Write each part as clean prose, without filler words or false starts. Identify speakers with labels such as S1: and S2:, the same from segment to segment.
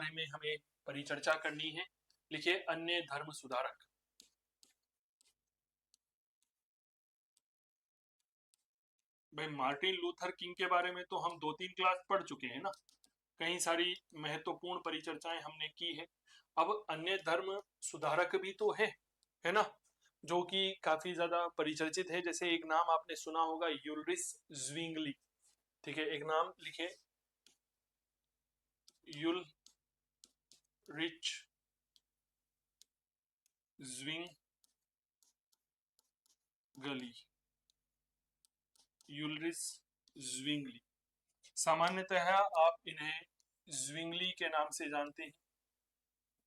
S1: बारे में हमें परिचर्चा करनी है। लिखिए अन्य धर्म सुधारक। भाई मार्टिन लूथर किंग के बारे में तो हम 2-3 क्लास पढ़ चुके हैं ना, कई सारी महत्वपूर्ण परिचर्चाएं हमने की है। अब अन्य धर्म सुधारक भी तो है ना, जो कि काफी ज्यादा परिचर्चित है। जैसे एक नाम आपने सुना होगा, यूलरिस ज्विंगली। ठीक है, एक नाम लिखे, यूलरिच ज्विंगली। यूलरिस ज्विंगली, सामान्यतः आप इन्हें ज्विंगली के नाम से जानते हैं।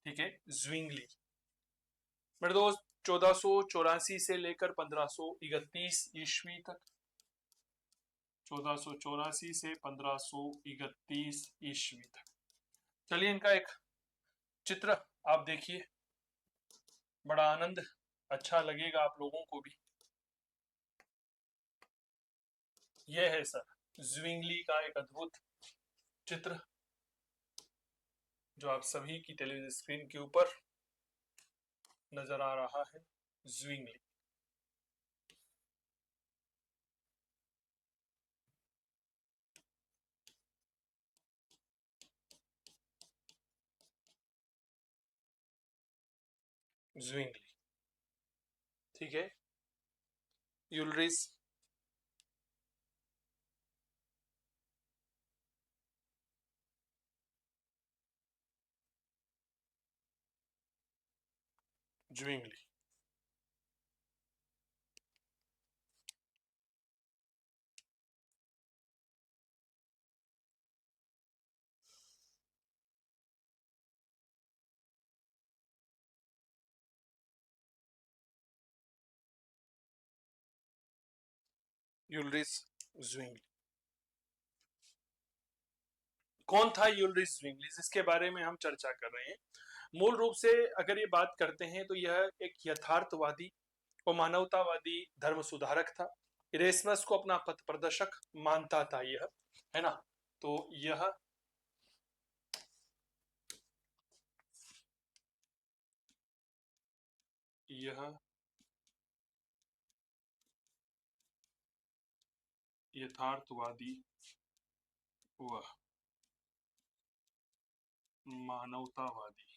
S1: ठीक है, ज्विंगली मेरे दोस्त 1484 से लेकर 1531 ईस्वी तक, 1484 से 1531 ईस्वी तक। चलिए इनका एक चित्र आप देखिए, बड़ा आनंद अच्छा लगेगा आप लोगों को भी। यह है सर ज्विंगली का एक अद्भुत चित्र, जो आप सभी की टेलीविजन स्क्रीन के ऊपर नजर आ रहा है। ज्विंगली, ज्विंगली। ठीक है, यूलरिस ज्विंगली। यूलरिस ज्विंगली कौन था? यूलरिस ज्विंगली, जिसके बारे में हम चर्चा कर रहे हैं। मूल रूप से अगर ये बात करते हैं तो यह एक यथार्थवादी और मानवतावादी धर्म सुधारक था। इरेस्मस को अपना पथ प्रदर्शक मानता था यह, है ना। तो यह यथार्थवादी व मानवतावादी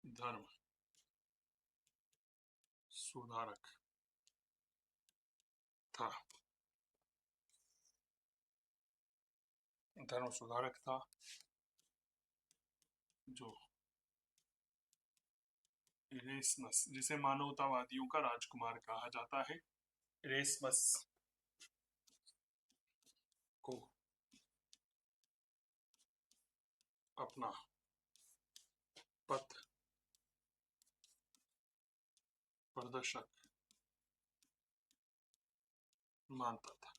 S1: धर्म सुधारक था। धर्म सुधारक था जो इरेस्मस, जिसे मानवतावादियों का राजकुमार कहा जाता है, इरेस्मस को अपना पथ प्रदर्शक मानता था।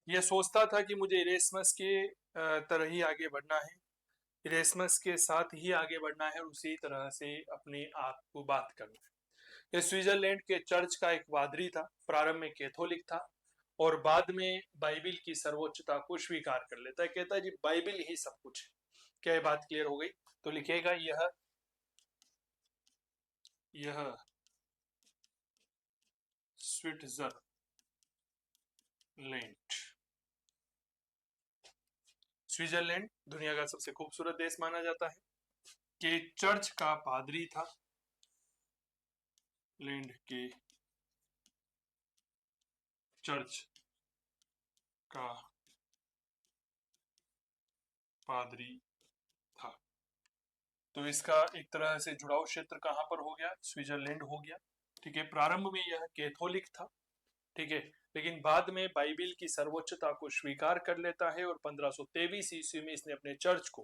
S1: यह सोचता था कि मुझे इरेस्मस के तरह ही आगे बढ़ना है, इरेस्मस के साथ ही आगे बढ़ना है और उसी तरह से अपने आप को बात करना है। यह स्विट्जरलैंड के चर्च का एक पादरी था, प्रारंभ में कैथोलिक था और बाद में बाइबिल की सर्वोच्चता को स्वीकार कर लेता है। कहता है जी बाइबिल ही सब कुछ है। क्या ये बात क्लियर हो गई? तो लिखेगा यह स्विट्जरलैंड स्विट्जरलैंड दुनिया का सबसे खूबसूरत देश माना जाता है, कि चर्च का पादरी था, लैंड के चर्च का पादरी था। तो इसका एक तरह से जुड़ाव क्षेत्र कहां पर हो गया? स्विट्जरलैंड हो गया। ठीक है, प्रारंभ में यह कैथोलिक था, ठीक है, लेकिन बाद में बाइबिल की सर्वोच्चता को स्वीकार कर लेता है और 1523 ईस्वी में इसने अपने चर्च को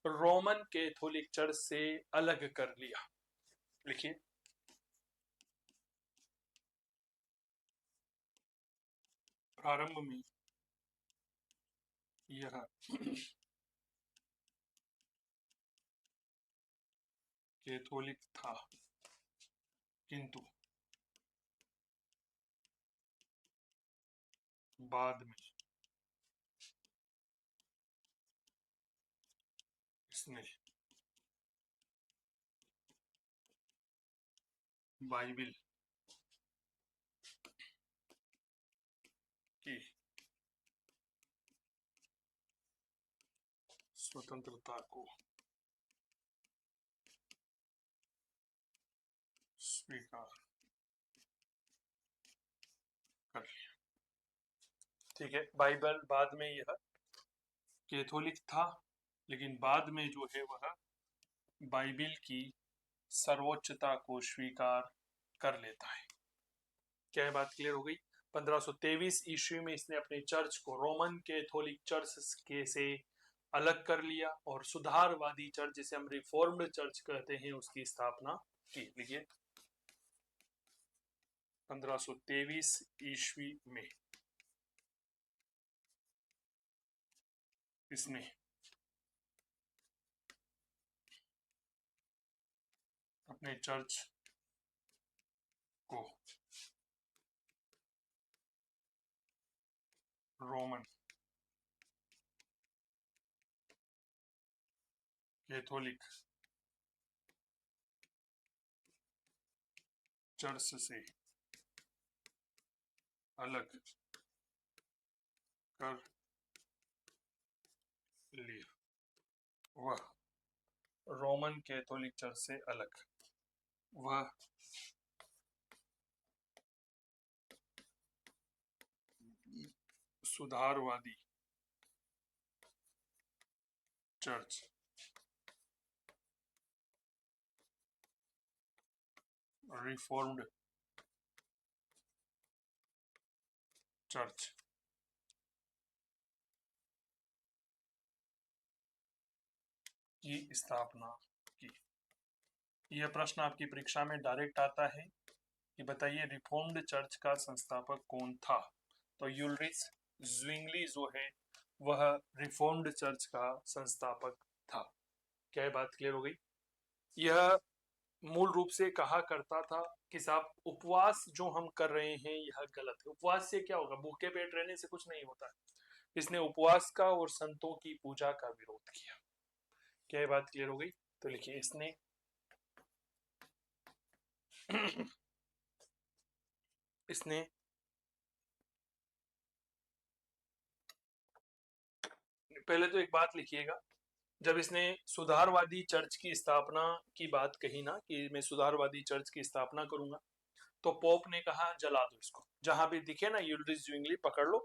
S1: रोमन कैथोलिक चर्च से अलग कर लिया। लिखिए, प्रारंभ में यह कैथोलिक था, किंतु बाद में इसने बाइबिल की स्वतंत्रता को स्वीकार कर लिया। ठीक है, बाइबल बाद में यह कैथोलिक था, लेकिन बाद में जो है वह बाइबिल की सर्वोच्चता को स्वीकार कर लेता है। क्या है, बात क्लियर हो गई? 1523 ईस्वी में इसने अपने चर्च को रोमन कैथोलिक चर्च के से अलग कर लिया और सुधारवादी चर्च, जिसे हम रिफॉर्म्ड चर्च कहते हैं, उसकी स्थापना की। लिखिए, 1523 ईस्वी में इसने अपने चर्च को रोमन कैथोलिक चर्च से अलग कर लिया। वह रोमन कैथोलिक चर्च से अलग, वह सुधारवादी चर्च रिफॉर्म्ड चर्च की स्थापना की। यह प्रश्न आपकी परीक्षा में डायरेक्ट आता है कि बताइए रिफॉर्म्ड चर्च का संस्थापक कौन था? तो यूल्रिच ज़्विंगली जो है वह रिफॉर्म्ड चर्च का संस्थापक था। क्या है, बात क्लियर हो गई? यह मूल रूप से कहा करता था कि साहब उपवास जो हम कर रहे हैं यह गलत है। उपवास से क्या होगा? भूखे पेट रहने से कुछ नहीं होता है। इसने उपवास का और संतों की पूजा का विरोध किया। क्या ये बात क्लियर हो गई? तो लिखिए, इसने पहले तो एक बात लिखिएगा, जब इसने सुधारवादी चर्च की स्थापना की बात कही ना कि मैं सुधारवादी चर्च की स्थापना करूंगा, तो पोप ने कहा जला दो इसको, जहां भी दिखे ना यूल्रिच ज़्विंगली पकड़ लो,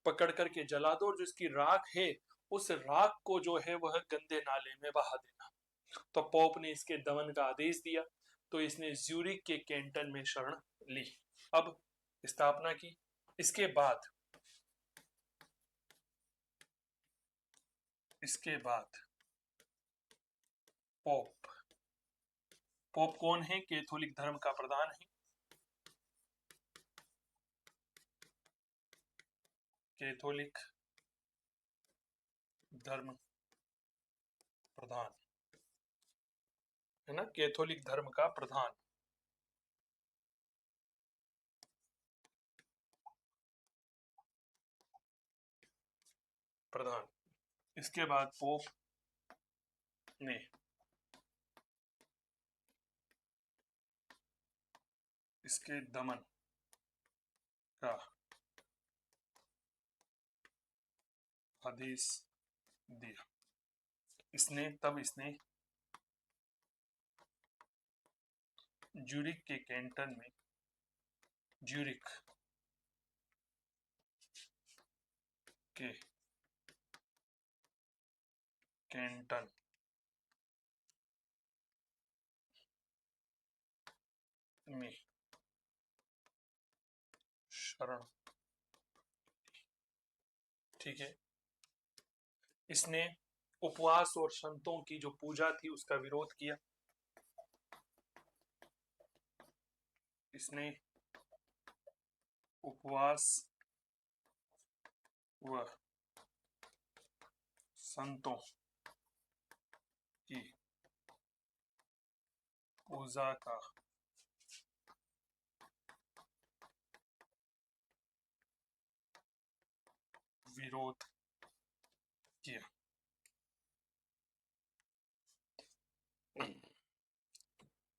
S1: पकड़ करके जला दो, और जो इसकी राख है उस राख को जो है वह गंदे नाले में बहा देना। तो पोप ने इसके दमन का आदेश दिया, तो इसने ज्यूरिक के कैंटन में शरण ली, अब स्थापना की। इसके बाद पोप पोप कौन है? कैथोलिक धर्म का प्रधान है। कैथोलिक धर्म प्रधान है ना, कैथोलिक धर्म का प्रधान। प्रधान इसके बाद पोप ने इसके दमन का आदेश दिया। इसने ज्यूरिक के कैंटन में ज्यूरिक के कैंटन में शरण, ठीक है। इसने उपवास और संतों की जो पूजा थी उसका विरोध किया। इसने उपवास व संतों की पूजा का विरोध किया।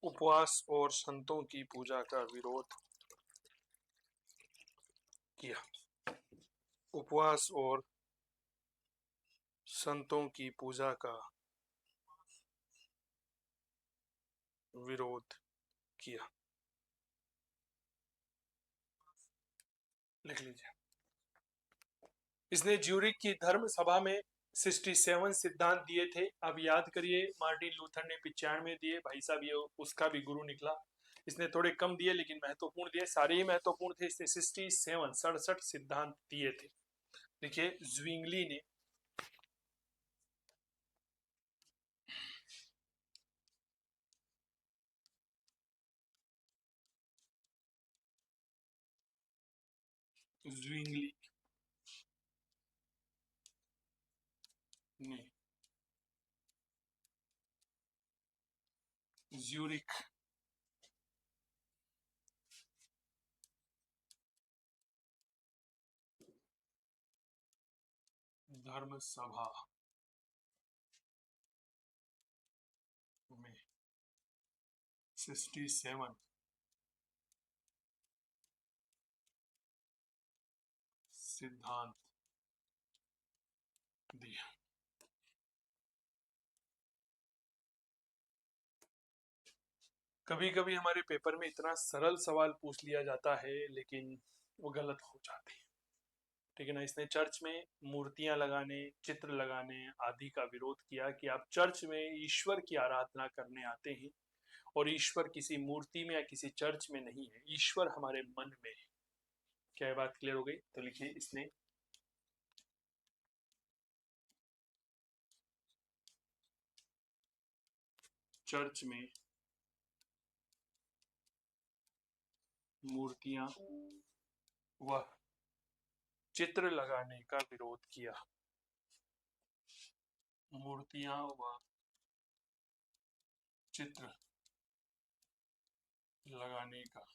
S1: उपवास और संतों की पूजा का विरोध किया। उपवास और संतों की पूजा का विरोध किया। लिख लीजिए। इसने ज्यूरिक की धर्म सभा में 67 सिद्धांत दिए थे। अब याद करिए, मार्टिन लूथर ने 95 दिए। भाई साहब ये उसका भी गुरु निकला। इसने थोड़े कम दिए लेकिन महत्वपूर्ण दिए, सारे ही महत्वपूर्ण थे। इसने 67 सिद्धांत दिए थे। देखिए ज्विंगली ने ज्विंगली ने ज्यूरिक धर्म सभा में 67 सिद्धांत दिया। कभी कभी हमारे पेपर में इतना सरल सवाल पूछ लिया जाता है लेकिन वो गलत हो जाते हैं, ठीक है ना। इसने चर्च में मूर्तियां लगाने, चित्र लगाने आदि का विरोध किया कि आप चर्च में ईश्वर की आराधना करने आते हैं और ईश्वर किसी मूर्ति में या किसी चर्च में नहीं है, ईश्वर हमारे मन में है। क्या ये बात क्लियर हो गई? तो लिखिए, इसने चर्च में मूर्तियां व चित्र लगाने का विरोध किया। मूर्तियां व चित्र लगाने का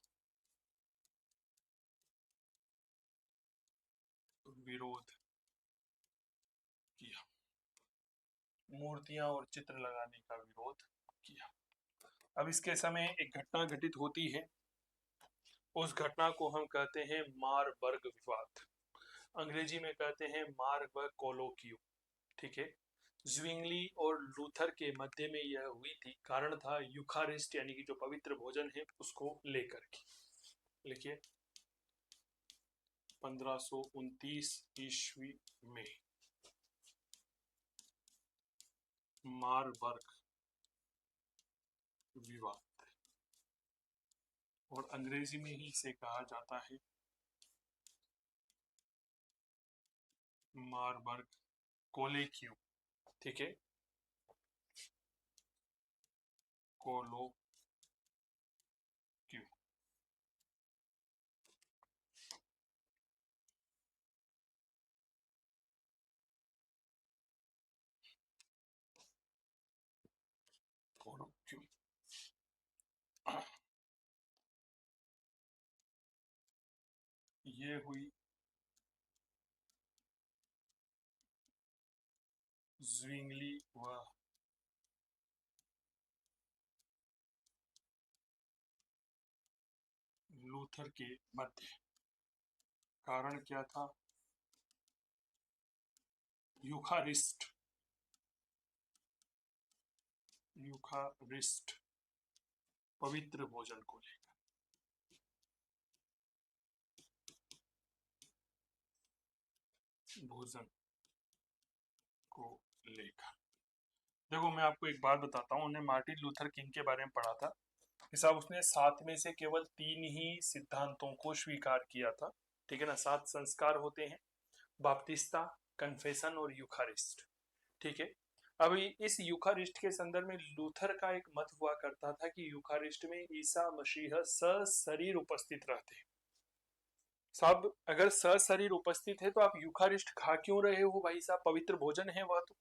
S1: विरोध किया। मूर्तियां और चित्र लगाने का विरोध किया। अब इसके समय एक घटना घटित होती है, उस घटना को हम कहते हैं मारबर्ग विवाद। अंग्रेजी में कहते हैं मारबर्ग कोलोक्यू, ठीक है। ज्विंगली और लूथर के मध्य में यह हुई थी। कारण था यूखारिस्ट यानी कि जो पवित्र भोजन है उसको लेकर के। लिखिए 1529 ईस्वी में मारबर्ग विवाद, और अंग्रेजी में ही इसे कहा जाता है मारबर्ग कोलेक्यू, ठीक है। कोलोक्यू। कोलोक्यू ये हुई ज्विंगली व लूथर के मध्य। कारण क्या था? यूखारिस्ट पवित्र भोजन को लेकर। भोजन को लेकर देखो, मैं आपको एक बात बताता हूँ। उन्हें मार्टिन लूथर किंग के बारे में पढ़ा था कि साहब उसने 7 में से केवल 3 ही सिद्धांतों को स्वीकार किया था, ठीक है ना। 7 संस्कार होते हैं, बाप्तिस्ता, कन्फेशन और यूखारिस्ट, ठीक है। अभी इस यूखारिस्ट के संदर्भ में लूथर का एक मत हुआ करता था कि यूखारिस्ट में ईसा मसीह सशरीर उपस्थित रहते हैं। साहब अगर सशरीर उपस्थित है तो आप यूखारिस्ट खा क्यों रहे हो भाई साहब? पवित्र भोजन है, वह तो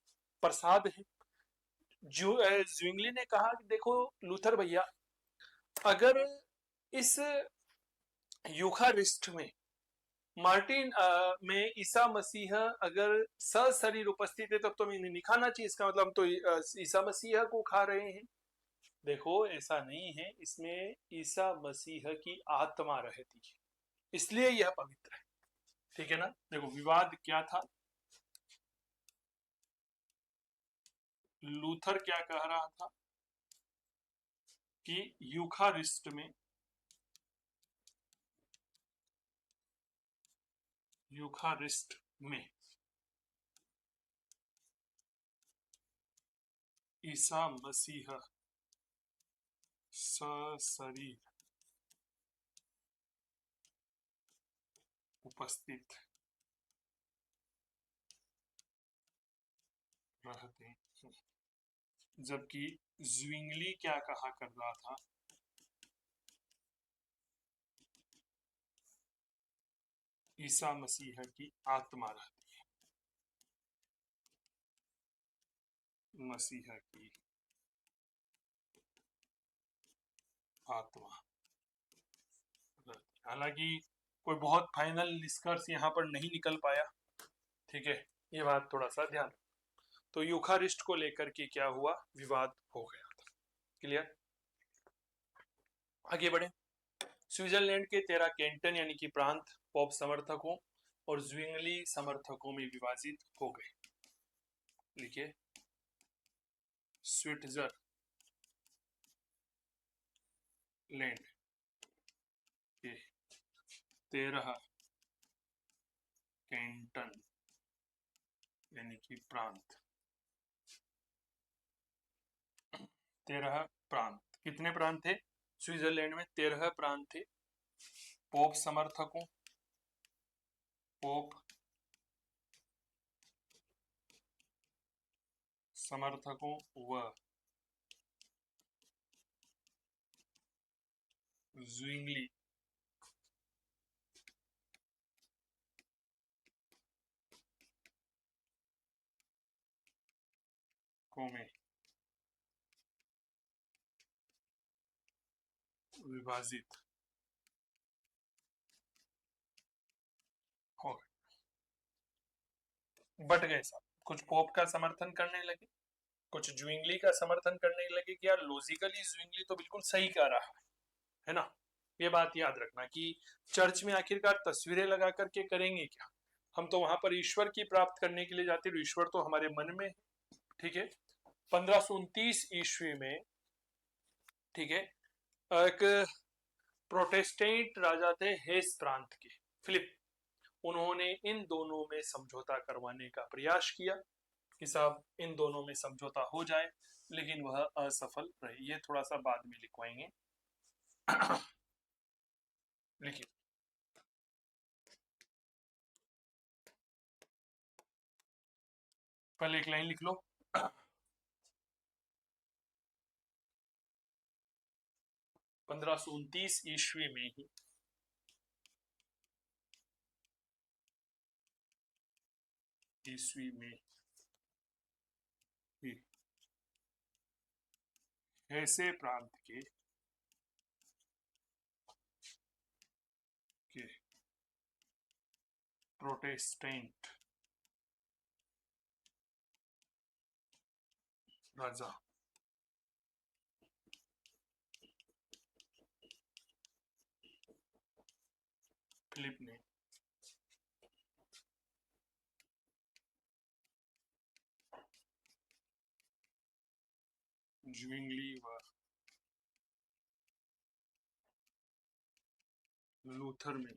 S1: प्रसाद है। ज्विंगली ने कहा कि देखो लूथर भैया, अगर इस यूखारिस्ट में मार्टिन में ईसा मसीह अगर सशरीर उपस्थित है तब तो हमें नहीं खाना चाहिए। इसका मतलब हम तो ईसा मसीह को खा रहे हैं। देखो ऐसा नहीं है, इसमें ईसा मसीह की आत्मा रहती है, इसलिए यह पवित्र है। ठीक है ना। देखो विवाद क्या था, लूथर क्या कह रहा था कि यूखारिस्ट में यूखारिस्ट में ईसा मसीह सशरीर उपस्थित रहते हैं, जबकि ज्विंगली क्या कहा कर रहा था, ईसा मसीह की आत्मा रहती है, मसीह की आत्मा रहती है। हालांकि कोई बहुत फाइनल निष्कर्ष यहाँ पर नहीं निकल पाया। ठीक है, ये बात थोड़ा सा ध्यान रखो। तो यूखारिस्ट को लेकर के क्या हुआ, विवाद हो गया था। क्लियर। आगे बढ़े। स्विट्जरलैंड के 13 कैंटन यानी कि प्रांत पॉप समर्थकों और ज्विंगली समर्थकों में विभाजित हो गए। लिखिए, स्विट्जरलैंड के 13 कैंटन यानी कि प्रांत, 13 प्रांत, कितने प्रांत थे स्विट्जरलैंड में? 13 प्रांत थे। पोप समर्थकों, पोप समर्थकों व ज्विंगली को में विभाजित हो गए, बट गए सब। कुछ पोप का समर्थन करने लगे, कुछ ज्विंगली का समर्थन करने लगे कि यार लॉजिकली ज्विंगली तो बिल्कुल सही कह रहा है ना। ये बात याद रखना कि चर्च में आखिरकार तस्वीरें लगा करके करेंगे क्या, हम तो वहां पर ईश्वर की प्राप्त करने के लिए जाते हैं, ईश्वर तो हमारे मन में है। ठीक है। 1529 ईस्वी में, ठीक है, एक प्रोटेस्टेंट राजा थे हेस प्रांत के, फिलिप, उन्होंने इन दोनों में समझौता करवाने का प्रयास किया कि साहब इन दोनों में समझौता हो जाए, लेकिन वह असफल रहे। ये थोड़ा सा बाद में लिखवाएंगे। लिखिए, पहले एक लाइन लिख लो। 1529 ईस्वी में ही ही ऐसे प्रांत के प्रोटेस्टेंट राजा फिलिप ने ज्विंगली व लूथर में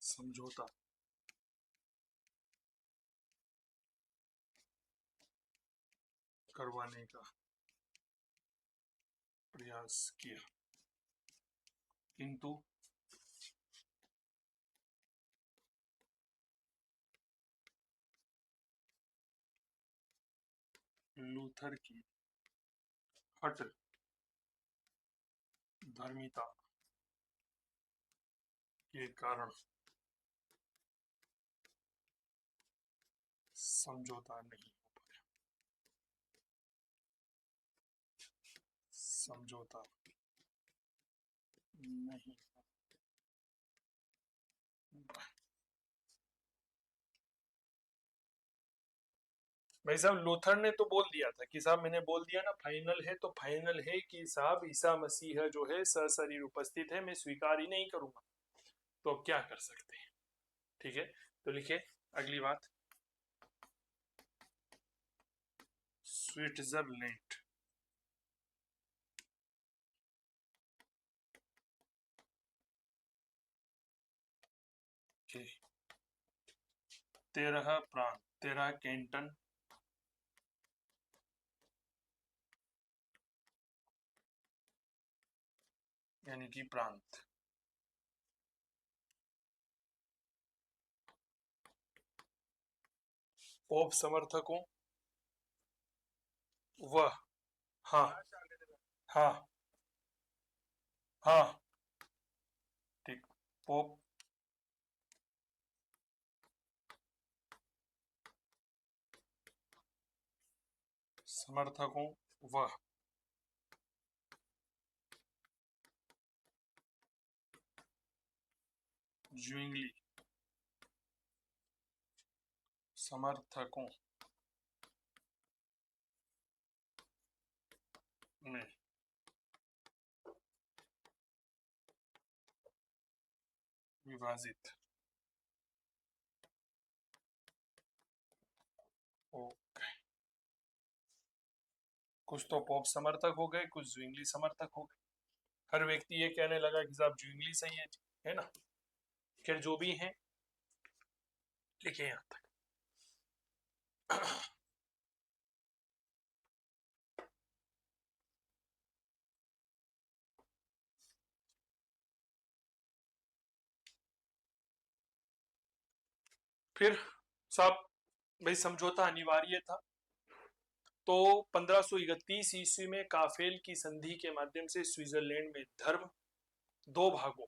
S1: समझौता करवाने का प्रयास किया, किंतु लूथर की हठ धर्मिता के कारण समझौता नहीं हो पाया, समझौता नहीं हो पाया। भाई साहब लूथर ने तो बोल दिया था कि साहब मैंने बोल दिया ना फाइनल है तो फाइनल है कि साहब ईसा मसीह जो है सशरीर उपस्थित है, मैं स्वीकार ही नहीं करूंगा। तो अब क्या कर सकते हैं। ठीक है, तो लिखिए अगली बात। स्विट्जरलैंड। के 13 प्रांत, 13 कैंटन, यानी कि प्रांत। पोप समर्थकों वह, हाँ हाँ हाँ ठीक, पोप समर्थकों वह ज्विंगली समर्थकों में विभाजित। ओ, कुछ तो पॉप समर्थक हो गए, कुछ ज्विंगली समर्थक हो गए। हर व्यक्ति ये कहने लगा कि साहब ज्विंगली सही है ना। खैर जो भी है, लिखे यहाँ तक। फिर साहब भाई समझौता अनिवार्य था। तो 1531 ईस्वी में काफेल की संधि के माध्यम से स्विट्जरलैंड में धर्म दो भागों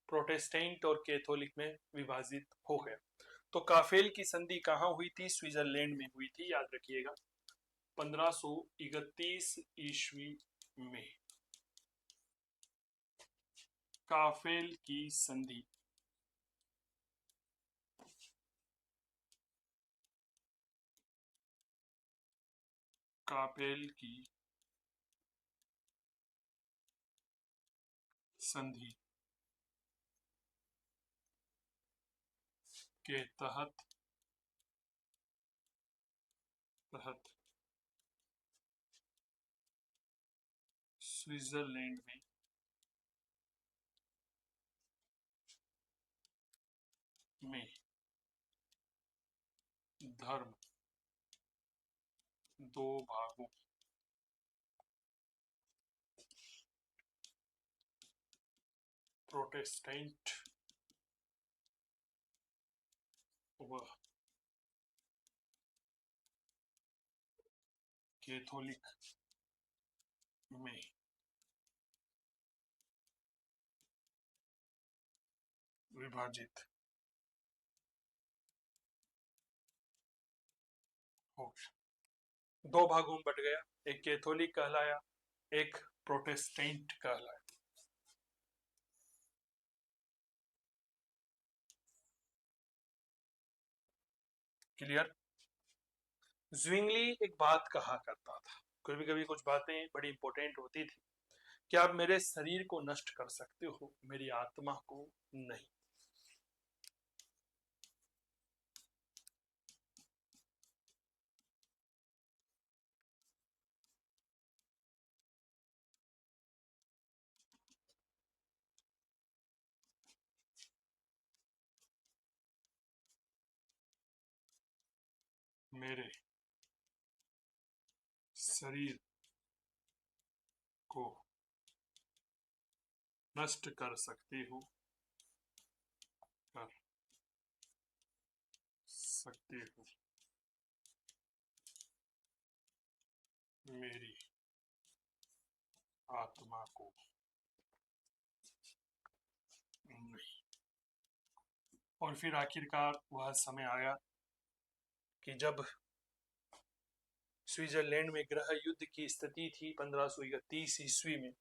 S1: प्रोटेस्टेंट और कैथोलिक में विभाजित हो गया। तो काफेल की संधि कहाँ हुई थी? स्विट्जरलैंड में हुई थी, याद रखिएगा 1531 ईस्वी में काफेल की संधि काफेल की संधि के तहत स्विट्जरलैंड में धर्म दो भागों प्रोटेस्टेंट व कैथोलिक में विभाजित हो गया। दो भागों में बट गया, एक कैथोलिक कहलाया, एक प्रोटेस्टेंट कहलाया। क्लियर। ज्विंगली एक बात कहा करता था, कभी कभी कुछ बातें बड़ी इंपॉर्टेंट होती थी, कि आप मेरे शरीर को नष्ट कर सकते हो, मेरी आत्मा को नहीं। मेरे शरीर को नष्ट कर सकते हो, कर सकते हो, मेरी आत्मा को नहीं। और फिर आखिरकार वह समय आया कि जब स्विट्जरलैंड में गृह युद्ध की स्थिति थी 1531 ईस्वी में,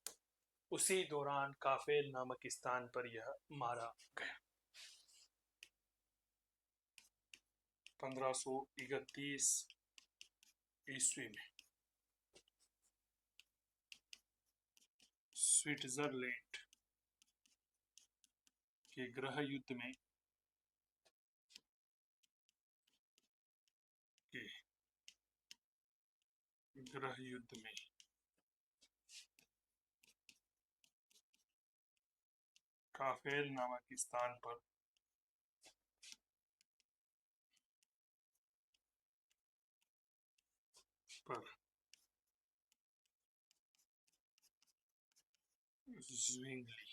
S1: उसी दौरान काफेल नामक स्थान पर यह मारा गया। 1531 ईस्वी में स्विट्जरलैंड के गृह युद्ध में काफेल नामक स्थान पर zwingli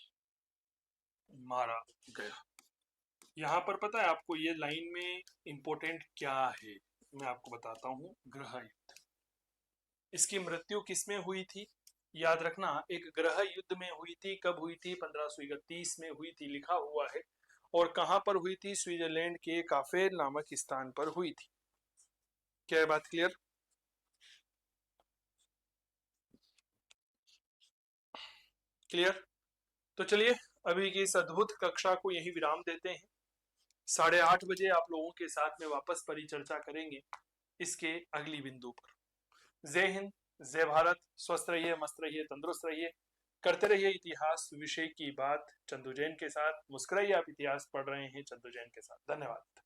S1: मारा गया। यहाँ पर पता है आपको ये लाइन में इंपॉर्टेंट क्या है, मैं आपको बताता हूँ। गृह युद्ध, इसकी मृत्यु किसमें हुई थी? याद रखना, एक गृह युद्ध में हुई थी। कब हुई थी? 1531 में हुई थी, लिखा हुआ है। और कहां पर हुई थी? स्विट्जरलैंड के काफेल नामक स्थान पर हुई थी। क्या है बात क्लियर? क्लियर? तो चलिए अभी की इस अद्भुत कक्षा को यही विराम देते हैं। 8:30 बजे आप लोगों के साथ में वापस परिचर्चा करेंगे इसके अगली बिंदु पर। जय हिंद, जय भारत, स्वस्थ रहिए, मस्त रहिए, तंदुरुस्त रहिए, करते रहिए इतिहास विषय की बात चंदू जैन के साथ। मुस्कुराइए, आप इतिहास पढ़ रहे हैं चंदू जैन के साथ। धन्यवाद।